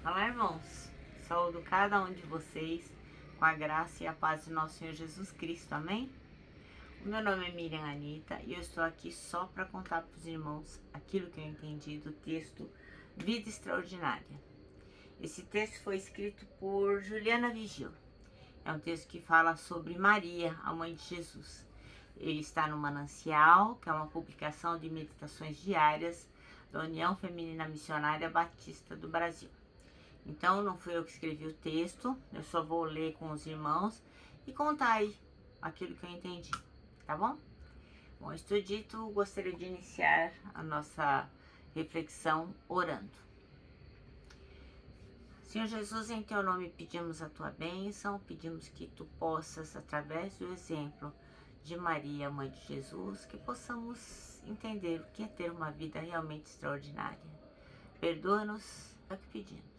Olá, irmãos. Saúdo cada um de vocês com a graça e a paz de nosso Senhor Jesus Cristo. Amém? O meu nome é Miriam Anita e eu estou aqui só para contar para os irmãos aquilo que eu entendi do texto Vida Extraordinária. Esse texto foi escrito por Juliana Vigil. É um texto que fala sobre Maria, a mãe de Jesus. Ele está no Manancial, que é uma publicação de meditações diárias da União Feminina Missionária Batista do Brasil. Então, não fui eu que escrevi o texto, eu só vou ler com os irmãos e contar aí aquilo que eu entendi, tá bom? Bom, isto dito, gostaria de iniciar a nossa reflexão orando. Senhor Jesus, em teu nome pedimos a tua bênção, pedimos que tu possas, através do exemplo de Maria, mãe de Jesus, que possamos entender o que é ter uma vida realmente extraordinária. Perdoa-nos, é o que pedimos.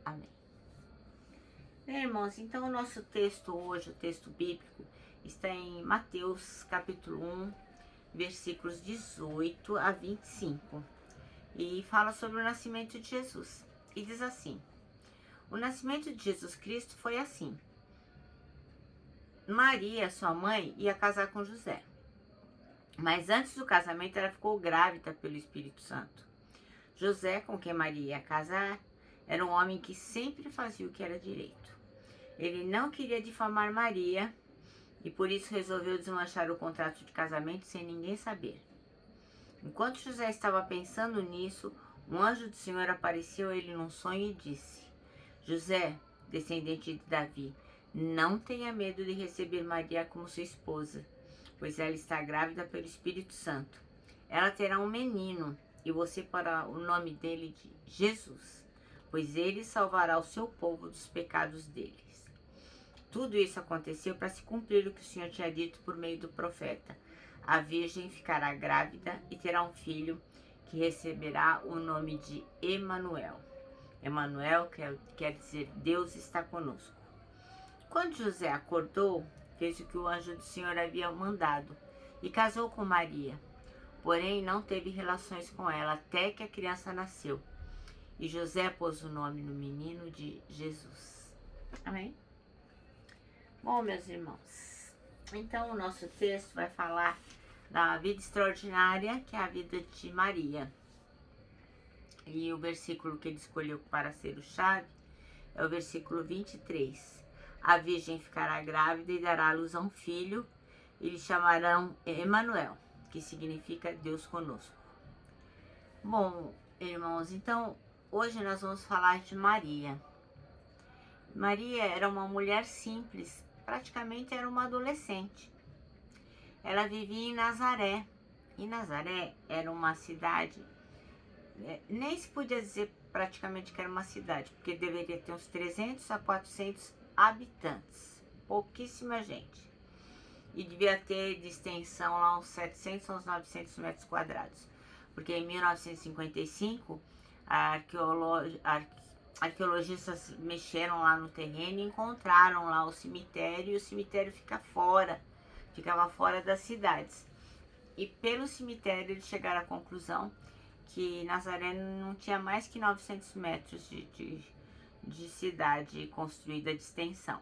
Amém. Bem, irmãos, então o nosso texto hoje, o texto bíblico, está em Mateus capítulo 1, versículos 18 a 25. E fala sobre o nascimento de Jesus. E diz assim: o nascimento de Jesus Cristo foi assim. Maria, sua mãe, ia casar com José. Mas antes do casamento ela ficou grávida pelo Espírito Santo. José, com quem Maria ia casar, era um homem que sempre fazia o que era direito. Ele não queria difamar Maria e por isso resolveu desmanchar o contrato de casamento sem ninguém saber. Enquanto José estava pensando nisso, um anjo do Senhor apareceu a ele num sonho e disse: José, descendente de Davi, não tenha medo de receber Maria como sua esposa, pois ela está grávida pelo Espírito Santo. Ela terá um menino e você porá o nome dele de Jesus, pois ele salvará o seu povo dos pecados deles. Tudo isso aconteceu para se cumprir o que o Senhor tinha dito por meio do profeta. A virgem ficará grávida e terá um filho que receberá o nome de Emanuel. Emanuel quer dizer Deus está conosco. Quando José acordou, fez o que o anjo do Senhor havia mandado e casou com Maria. Porém, não teve relações com ela até que a criança nasceu. E José pôs o nome no menino de Jesus. Amém? Bom, meus irmãos, então o nosso texto vai falar da vida extraordinária, que é a vida de Maria. E o versículo que ele escolheu para ser o chave é o versículo 23. A virgem ficará grávida e dará à luz a um filho, e lhe chamarão Emanuel, que significa Deus conosco. Bom, irmãos, então hoje nós vamos falar de Maria. Maria era uma mulher simples, praticamente era uma adolescente. Ela vivia em Nazaré, e Nazaré era uma cidade, nem se podia dizer praticamente que era uma cidade, porque deveria ter uns 300 a 400 habitantes, pouquíssima gente. E devia ter de extensão lá uns 700 a uns 900 metros quadrados. Porque em 1955, arqueologistas mexeram lá no terreno e encontraram lá o cemitério, e o cemitério ficava fora das cidades. E pelo cemitério eles chegaram à conclusão que Nazaré não tinha mais que 900 metros de cidade construída de extensão.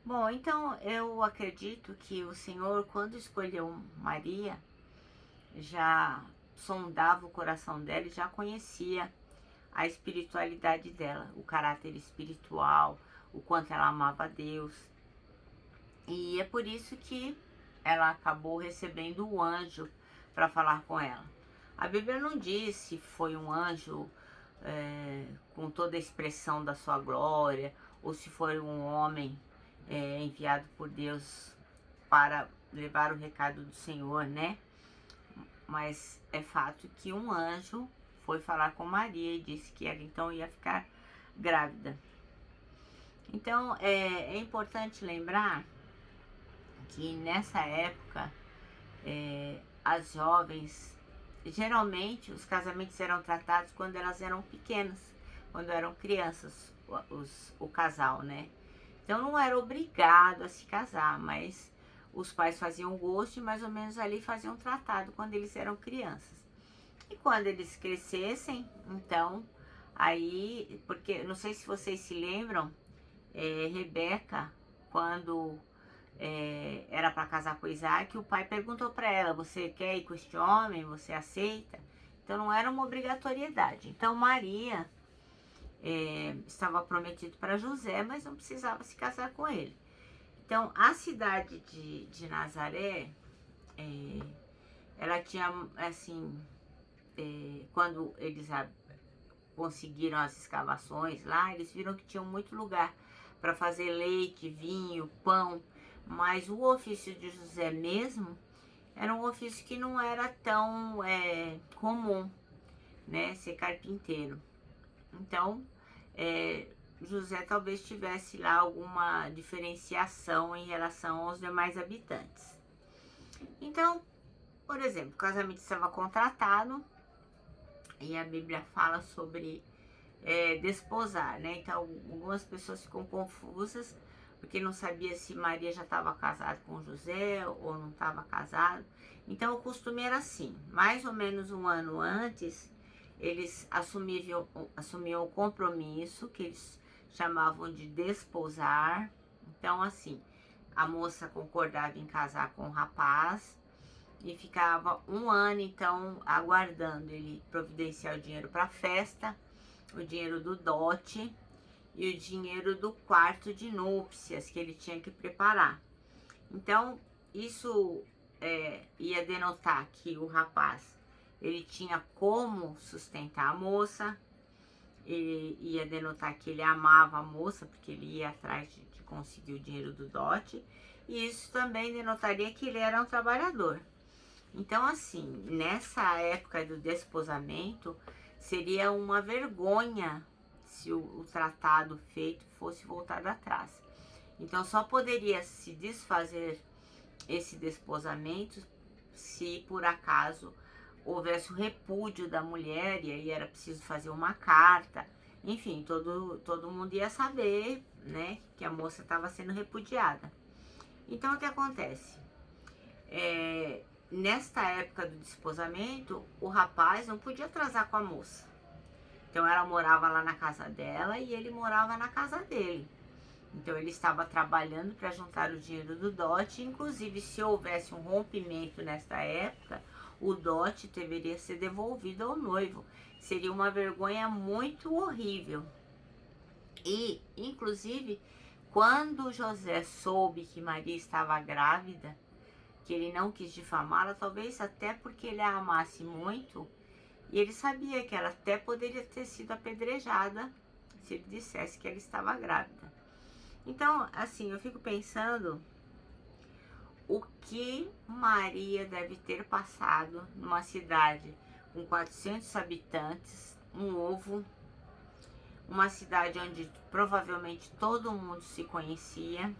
Bom, então eu acredito que o Senhor, quando escolheu Maria, já sondava o coração dela e já conhecia a espiritualidade dela, o caráter espiritual, o quanto ela amava a Deus. E é por isso que ela acabou recebendo o anjo para falar com ela. A Bíblia não diz se foi um anjo com toda a expressão da sua glória, ou se foi um homem enviado por Deus para levar o recado do Senhor, né? Mas é fato que um anjo foi falar com Maria e disse que ela então ia ficar grávida. Então é importante lembrar que nessa época as jovens, geralmente os casamentos eram tratados quando elas eram pequenas, quando eram crianças, o casal, né? Então não era obrigado a se casar, mas os pais faziam gosto e mais ou menos ali faziam tratado quando eles eram crianças. E quando eles crescessem, então Aí, porque, não sei se vocês se lembram, Rebeca, quando era para casar com Isaac, o pai perguntou para ela, você quer ir com este homem? Você aceita? Então não era uma obrigatoriedade. Então Maria estava prometido para José, mas não precisava se casar com ele. Então a cidade de Nazaré, ela tinha assim, quando eles conseguiram as escavações lá, eles viram que tinha muito lugar para fazer leite, vinho, pão, mas o ofício de José mesmo era um ofício que não era tão comum, né, ser carpinteiro. Então, José talvez tivesse lá alguma diferenciação em relação aos demais habitantes. Então, por exemplo, o casamento estava contratado e a Bíblia fala sobre desposar, né? Então, algumas pessoas ficam confusas porque não sabia se Maria já estava casada com José ou não estava casada. Então, o costume era assim, mais ou menos um ano antes, eles assumiam o compromisso, que eles chamavam de desposar. Então, assim, a moça concordava em casar com o rapaz e ficava um ano, então, aguardando ele providenciar o dinheiro para a festa, o dinheiro do dote e o dinheiro do quarto de núpcias que ele tinha que preparar. Então, isso ia denotar que o rapaz ele tinha como sustentar a moça, ele ia denotar que ele amava a moça, porque ele ia atrás de conseguir o dinheiro do dote, e isso também denotaria que ele era um trabalhador. Então, assim, nessa época do desposamento, seria uma vergonha se o tratado feito fosse voltado atrás. Então, só poderia se desfazer esse desposamento se por acaso houvesse o repúdio da mulher, e aí era preciso fazer uma carta. Enfim, todo mundo ia saber, né, que a moça estava sendo repudiada. Então, o que acontece? Nesta época do desposamento, o rapaz não podia atrasar com a moça. Então ela morava lá na casa dela e ele morava na casa dele. Então ele estava trabalhando para juntar o dinheiro do dote. Inclusive, se houvesse um rompimento nesta época, o dote deveria ser devolvido ao noivo. Seria uma vergonha muito horrível. E, inclusive, quando José soube que Maria estava grávida, que ele não quis difamá-la, talvez até porque ele a amasse muito, e ele sabia que ela até poderia ter sido apedrejada se ele dissesse que ela estava grávida. Então, assim, eu fico pensando o que Maria deve ter passado numa cidade com 400 habitantes, um ovo, uma cidade onde provavelmente todo mundo se conhecia.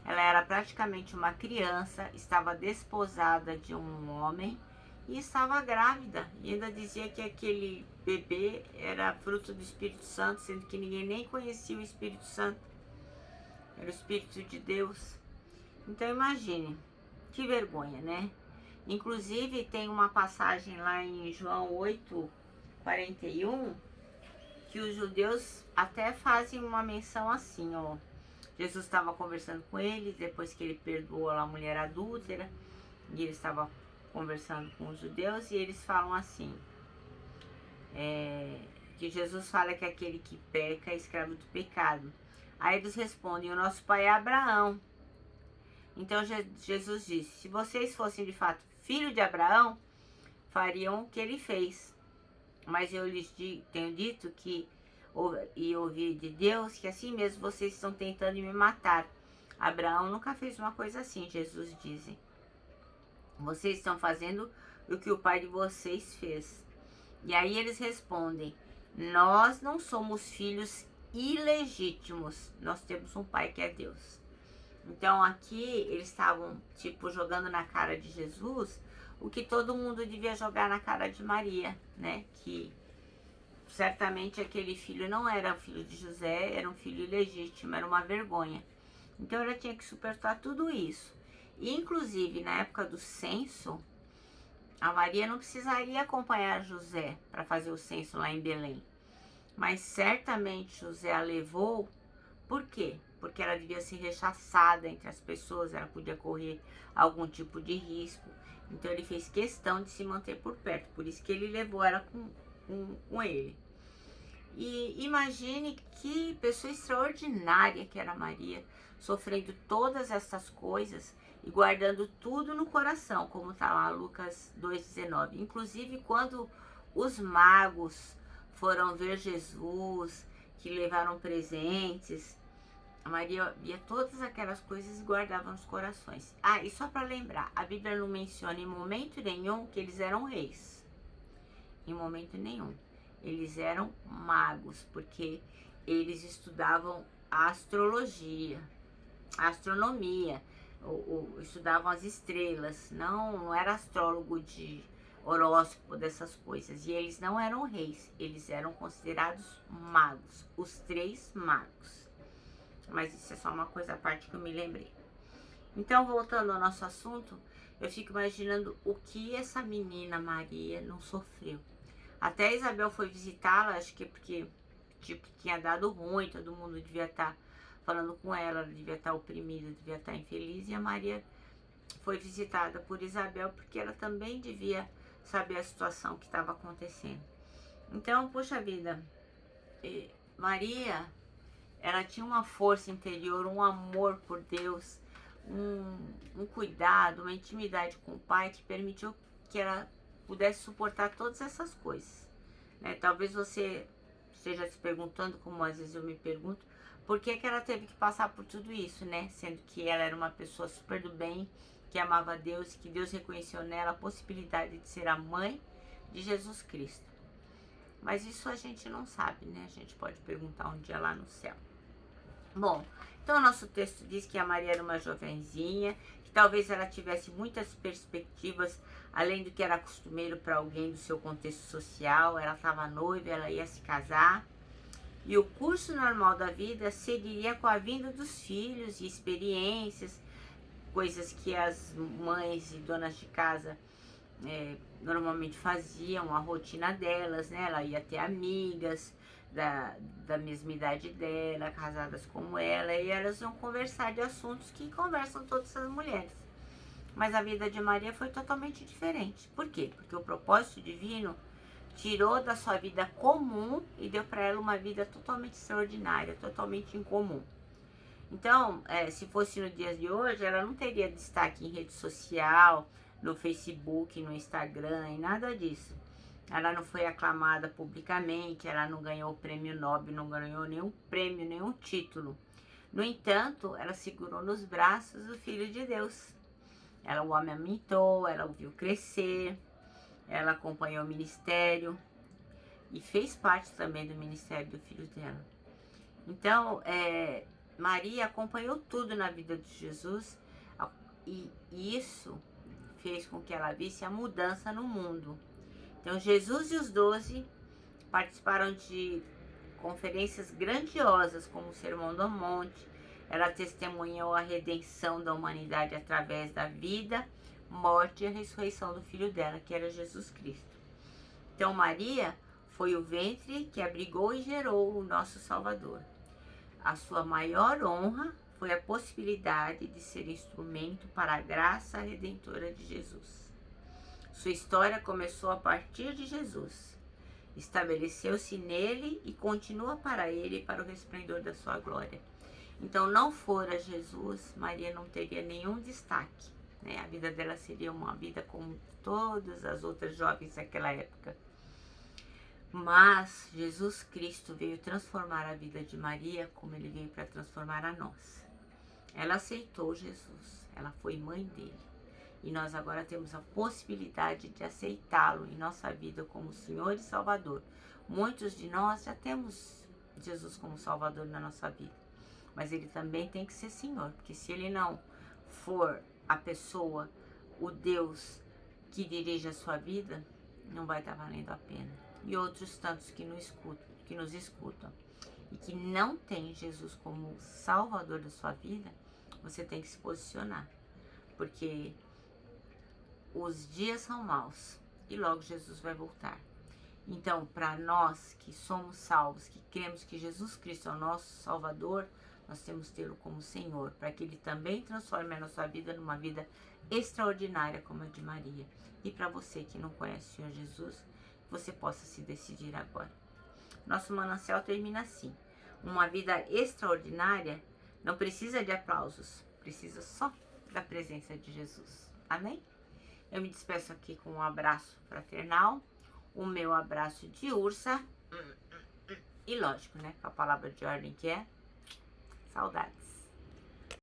Ela era praticamente uma criança, estava desposada de um homem e estava grávida. E ainda dizia que aquele bebê era fruto do Espírito Santo, sendo que ninguém nem conhecia o Espírito Santo. Era o Espírito de Deus. Então imagine, que vergonha, né? Inclusive tem uma passagem lá em João 8:41, que os judeus até fazem uma menção assim, ó. Jesus estava conversando com eles, depois que ele perdoou a mulher adúltera, e ele estava conversando com os judeus, e eles falam assim, que Jesus fala que aquele que peca é escravo do pecado. Aí eles respondem, o nosso pai é Abraão. Então Jesus disse, se vocês fossem de fato filho de Abraão, fariam o que ele fez. Mas eu lhes tenho dito que e ouvi de Deus que assim mesmo vocês estão tentando me matar. Abraão nunca fez uma coisa assim, Jesus diz. Vocês estão fazendo o que o pai de vocês fez. E aí eles respondem, nós não somos filhos ilegítimos, nós temos um pai que é Deus. Então aqui eles estavam tipo jogando na cara de Jesus o que todo mundo devia jogar na cara de Maria, né? Que certamente aquele filho não era filho de José, era um filho ilegítimo, era uma vergonha. Então ela tinha que suportar tudo isso. E, inclusive, na época do censo, a Maria não precisaria acompanhar José para fazer o censo lá em Belém. mas certamente José a levou. Por quê? Porque ela devia ser rechaçada entre as pessoas, ela podia correr algum tipo de risco. Então ele fez questão de se manter por perto, por isso que ele levou ela com ele. E imagine que pessoa extraordinária que era Maria, sofrendo todas essas coisas e guardando tudo no coração, como está lá Lucas 2,19. Inclusive quando os magos foram ver Jesus, que levaram presentes, a Maria via todas aquelas coisas e guardava nos corações. Ah, e só para lembrar, a Bíblia não menciona em momento nenhum que eles eram reis. Em momento nenhum. Eles eram magos, porque eles estudavam astrologia, astronomia, estudavam as estrelas. Não era astrólogo de horóscopo, dessas coisas. E eles não eram reis, eles eram considerados magos, os 3 magos. Mas isso é só uma coisa à parte que eu me lembrei. Então, voltando ao nosso assunto, eu fico imaginando o que essa menina Maria não sofreu. Até Isabel foi visitá-la, acho que porque tipo, tinha dado ruim, todo mundo devia estar falando com ela devia estar oprimida, devia estar infeliz. E a Maria foi visitada por Isabel porque ela também devia saber a situação que estava acontecendo. Então, poxa vida, Maria, ela tinha uma força interior, um amor por Deus, um cuidado, uma intimidade com o Pai que permitiu que ela pudesse suportar todas essas coisas. Né? Talvez você esteja se perguntando, como às vezes eu me pergunto, por que ela teve que passar por tudo isso, né? Sendo que ela era uma pessoa super do bem, que amava a Deus, que Deus reconheceu nela a possibilidade de ser a mãe de Jesus Cristo. Mas isso a gente não sabe, né? A gente pode perguntar um dia lá no céu. Bom, então o nosso texto diz que a Maria era uma jovenzinha, que talvez ela tivesse muitas perspectivas, além do que era costumeiro para alguém do seu contexto social. Ela estava noiva, ela ia se casar. E o curso normal da vida seguiria com a vinda dos filhos e experiências, coisas que as mães e donas de casa normalmente faziam, a rotina delas, né? Ela ia ter amigas da mesma idade dela, casadas como ela, e elas iam conversar de assuntos que conversam todas as mulheres. Mas a vida de Maria foi totalmente diferente. Por quê? Porque o propósito divino tirou da sua vida comum e deu para ela uma vida totalmente extraordinária, totalmente incomum. Então, se fosse no dia de hoje, ela não teria destaque em rede social, no Facebook, no Instagram e nada disso. Ela não foi aclamada publicamente, ela não ganhou o prêmio Nobel, não ganhou nenhum prêmio, nenhum título. No entanto, ela segurou nos braços o Filho de Deus. Ela o amamentou, ela o viu crescer, ela acompanhou o ministério e fez parte também do ministério do filho dela. Então, Maria acompanhou tudo na vida de Jesus e isso fez com que ela visse a mudança no mundo. Então, Jesus e os 12 participaram de conferências grandiosas, como o Sermão do Monte. Ela testemunhou a redenção da humanidade através da vida, morte e a ressurreição do filho dela, que era Jesus Cristo. Então, Maria foi o ventre que abrigou e gerou o nosso Salvador. A sua maior honra foi a possibilidade de ser instrumento para a graça redentora de Jesus. Sua história começou a partir de Jesus. Estabeleceu-se nele e continua para ele e para o resplendor da sua glória. Então, não fora Jesus, Maria não teria nenhum destaque. Né? A vida dela seria uma vida como todas as outras jovens daquela época. Mas Jesus Cristo veio transformar a vida de Maria como ele veio para transformar a nossa. Ela aceitou Jesus, ela foi mãe dele. E nós agora temos a possibilidade de aceitá-lo em nossa vida como Senhor e Salvador. Muitos de nós já temos Jesus como Salvador na nossa vida. Mas ele também tem que ser Senhor, porque se ele não for a pessoa, o Deus que dirige a sua vida, não vai estar valendo a pena. E outros tantos que nos escutam e que não tem Jesus como Salvador da sua vida, você tem que se posicionar. Porque os dias são maus e logo Jesus vai voltar. Então, para nós que somos salvos, que cremos que Jesus Cristo é o nosso Salvador, nós temos que tê-lo como Senhor, para que Ele também transforme a nossa vida numa vida extraordinária como a de Maria. E para você que não conhece o Senhor Jesus, você possa se decidir agora. Nosso manancial termina assim. Uma vida extraordinária não precisa de aplausos, precisa só da presença de Jesus. Amém? Eu me despeço aqui com um abraço fraternal, o meu abraço de ursa, e lógico, né, com a palavra de ordem que é saudades.